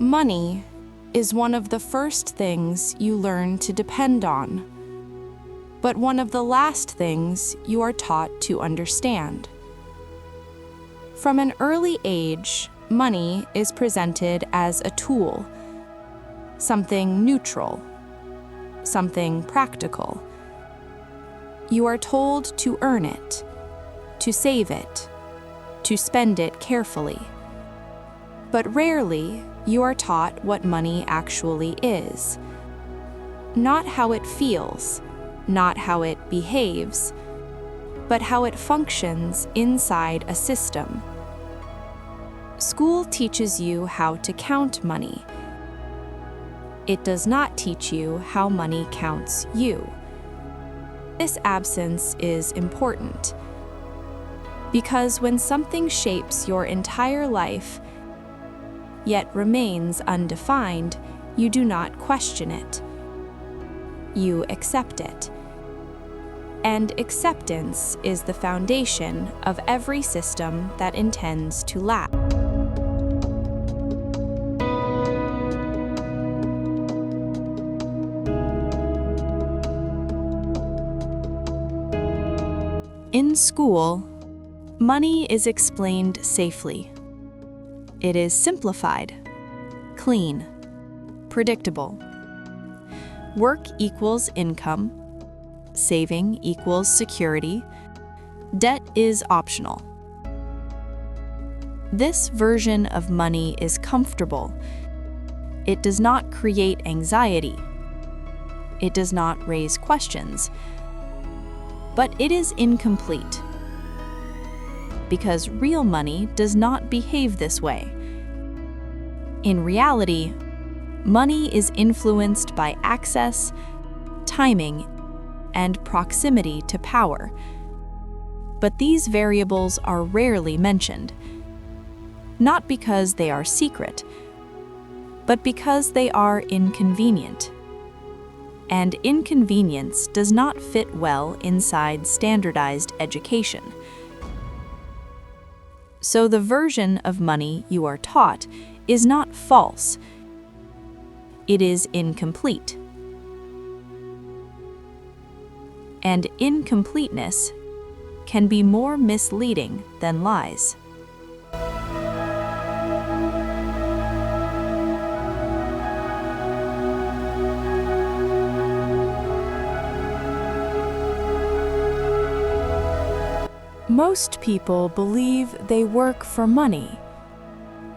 Money is one of the first things you learn to depend on, but one of the last things you are taught to understand. From an early age, money is presented as a tool, something neutral, something practical. You are told to earn it, to save it, to spend it carefully. But rarely you are taught what money actually is. Not how it feels, not how it behaves, but how it functions inside a system. School teaches you how to count money. It does not teach you how money counts you. This absence is important, because when something shapes your entire life, yet remains undefined, you do not question it. You accept it. And acceptance is the foundation of every system that intends to last. In school, money is explained safely. It is simplified, clean, predictable. Work equals income, saving equals security, debt is optional. This version of money is comfortable. It does not create anxiety. It does not raise questions. But it is incomplete, because real money does not behave this way. In reality, money is influenced by access, timing, and proximity to power. But these variables are rarely mentioned, not because they are secret, but because they are inconvenient. And inconvenience does not fit well inside standardized education. So the version of money you are taught is not false. It is incomplete. And incompleteness can be more misleading than lies. Most people believe they work for money,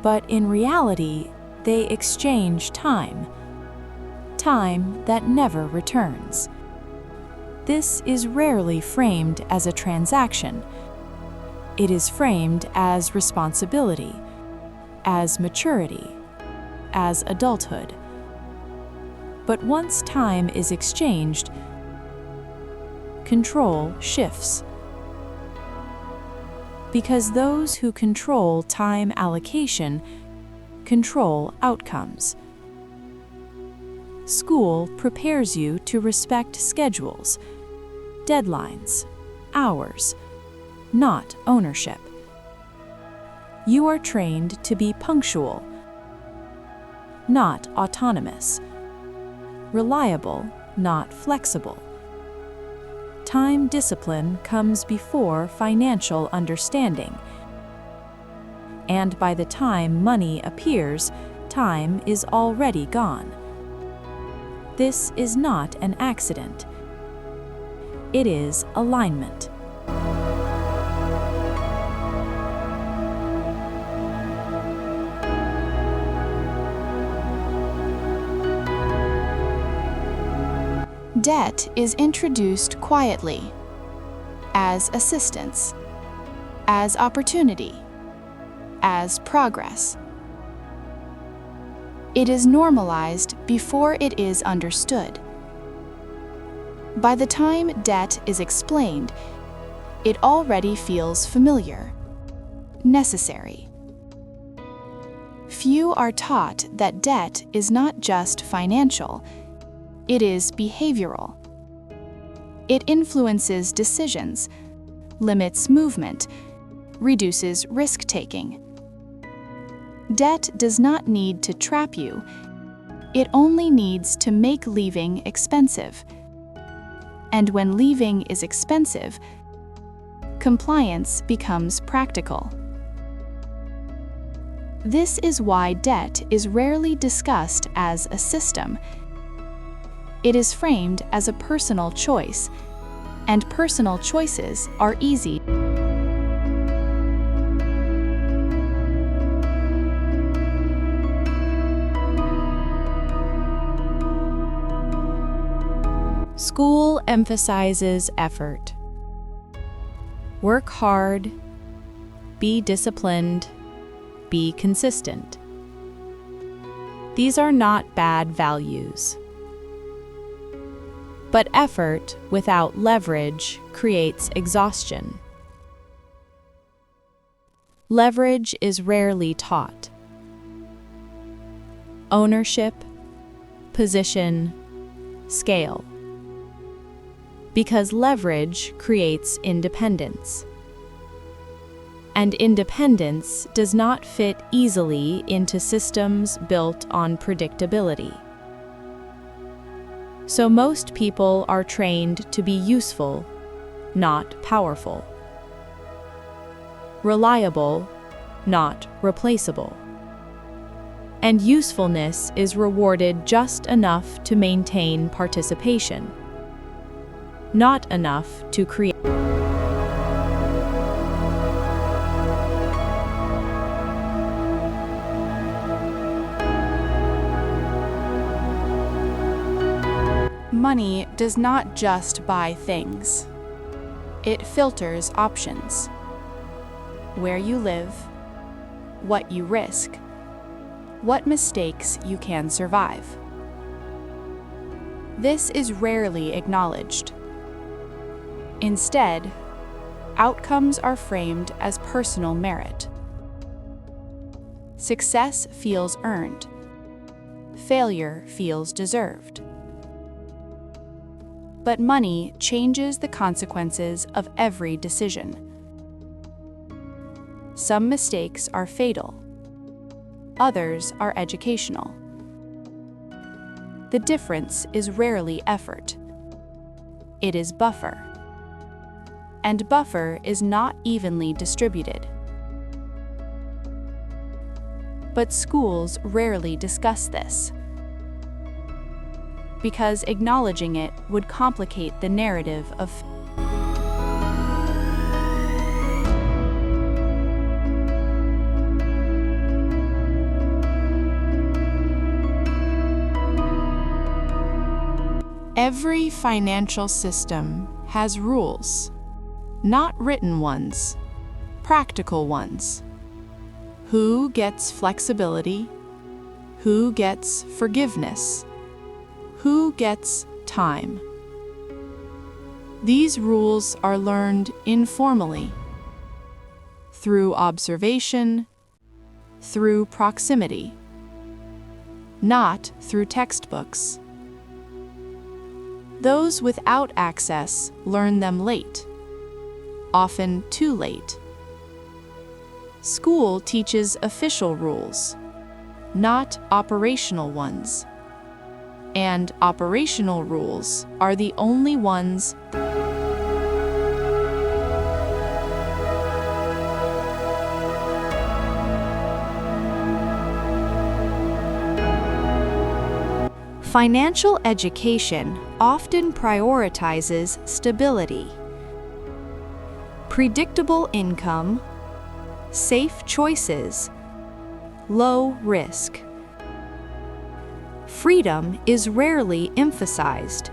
but in reality, they exchange time that never returns. This is rarely framed as a transaction. It is framed as responsibility, as maturity, as adulthood. But once time is exchanged, control shifts. Because those who control time allocation control outcomes. School prepares you to respect schedules, deadlines, hours, not ownership. You are trained to be punctual, not autonomous, reliable, not flexible. Time discipline comes before financial understanding. And by the time money appears, time is already gone. This is not an accident. It is alignment. Debt is introduced quietly, as assistance, as opportunity, as progress. It is normalized before it is understood. By the time debt is explained, it already feels familiar, necessary. Few are taught that debt is not just financial. It is behavioral. It influences decisions, limits movement, reduces risk-taking. Debt does not need to trap you. It only needs to make leaving expensive. And when leaving is expensive, compliance becomes practical. This is why debt is rarely discussed as a system. It is framed as a personal choice, and personal choices are easy. School emphasizes effort. Work hard, be disciplined, be consistent. These are not bad values. But effort without leverage creates exhaustion. Leverage is rarely taught. Ownership, position, scale. Because leverage creates independence. And independence does not fit easily into systems built on predictability. So most people are trained to be useful, not powerful. Reliable, not replaceable. And usefulness is rewarded just enough to maintain participation, not enough to create. Money does not just buy things. It filters options. Where you live, what you risk, what mistakes you can survive. This is rarely acknowledged. Instead, outcomes are framed as personal merit. Success feels earned. Failure feels deserved. But money changes the consequences of every decision. Some mistakes are fatal. Others are educational. The difference is rarely effort. It is buffer. And buffer is not evenly distributed. But schools rarely discuss this, because acknowledging it would complicate the narrative of every financial system has rules, not written ones, practical ones. Who gets flexibility? Who gets forgiveness? Who gets time? These rules are learned informally, through observation, through proximity, not through textbooks. Those without access learn them late, often too late. School teaches official rules, not operational ones. And operational rules are the only ones Financial education often prioritizes stability, predictable income, safe choices, low risk. Freedom is rarely emphasized,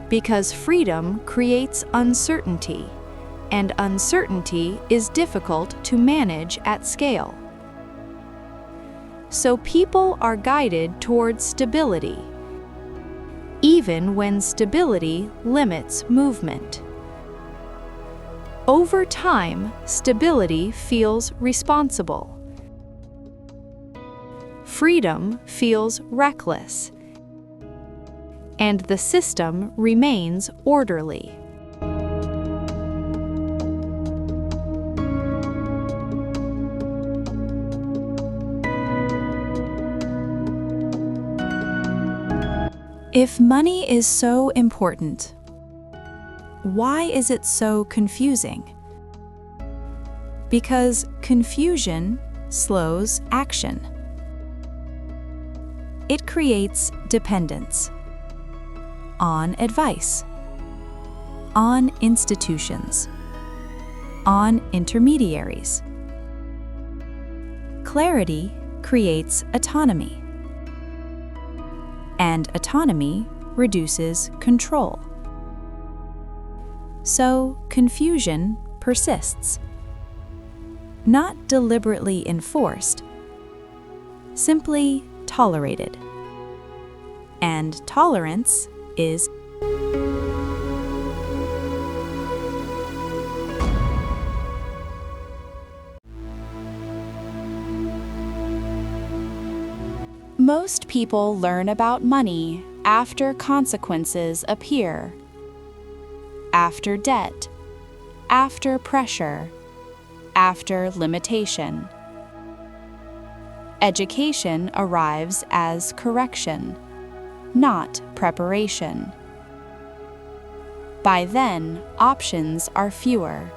because freedom creates uncertainty, and uncertainty is difficult to manage at scale. So people are guided towards stability, even when stability limits movement. Over time, stability feels responsible. Freedom feels reckless, and the system remains orderly. If money is so important, why is it so confusing? Because confusion slows action. It creates dependence on advice, on institutions, on intermediaries. Clarity creates autonomy, and autonomy reduces control. So confusion persists, not deliberately enforced, simply tolerated. And tolerance is Most people learn about money after consequences appear, after debt, after pressure, after limitation. Education arrives as correction, not preparation. By then, options are fewer.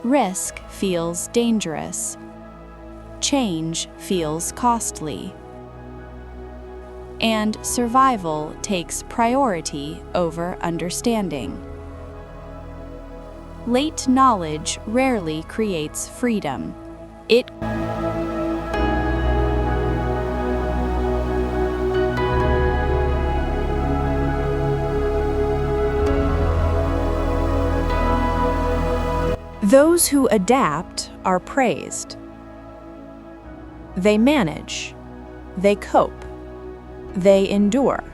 Risk feels dangerous. Change feels costly. And survival takes priority over understanding. Late knowledge rarely creates freedom. It Those who adapt are praised. They manage, they cope, they endure.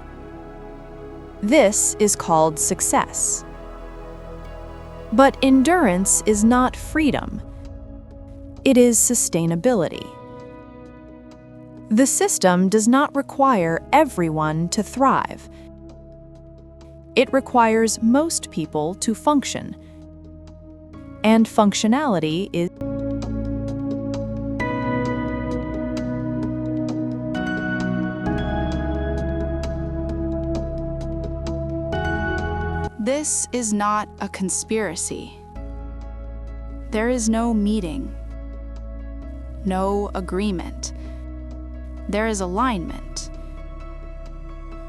This is called success. But endurance is not freedom. It is sustainability. The system does not require everyone to thrive. It requires most people to function. And functionality is This is not a conspiracy. There is no meeting, no agreement. There is alignment.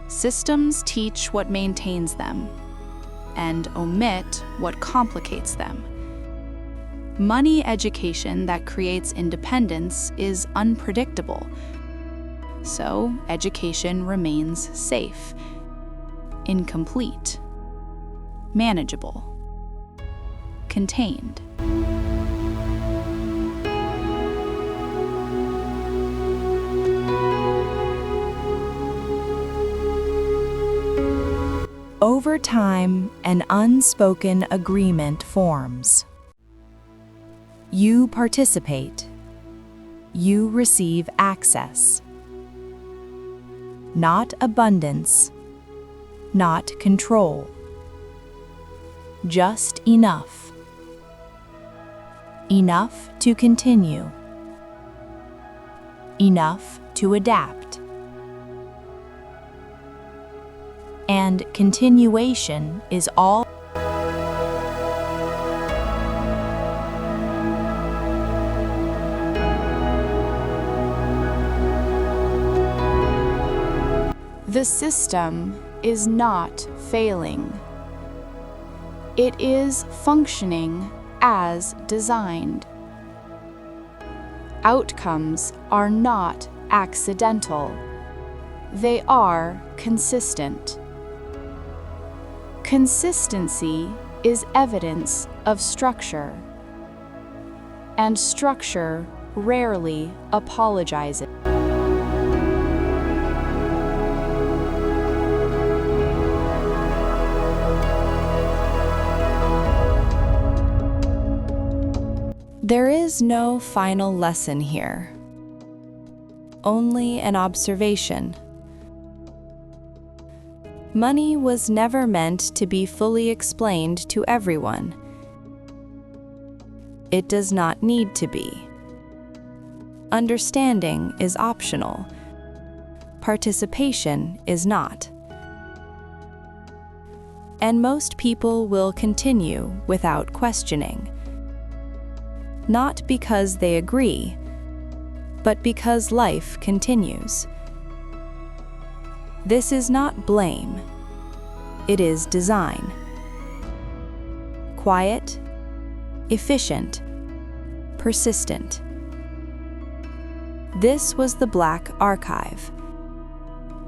Systems teach what maintains them and omit what complicates them. Money education that creates independence is unpredictable. So, education remains safe, incomplete, manageable, contained. Over time, an unspoken agreement forms. You participate. You receive access. Not abundance, not control. Just enough. Enough to continue. Enough to adapt. And continuation is all. The system is not failing. It is functioning as designed. Outcomes are not accidental. They are consistent. Consistency is evidence of structure, and structure rarely apologizes. There is no final lesson here, only an observation. Money was never meant to be fully explained to everyone. It does not need to be. Understanding is optional. Participation is not. and most people will continue without questioning. Not because they agree, but because life continues. This is not blame. It is design. Quiet, efficient, persistent. This was the Black Archive,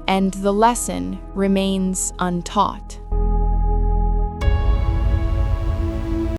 and the lesson remains untaught.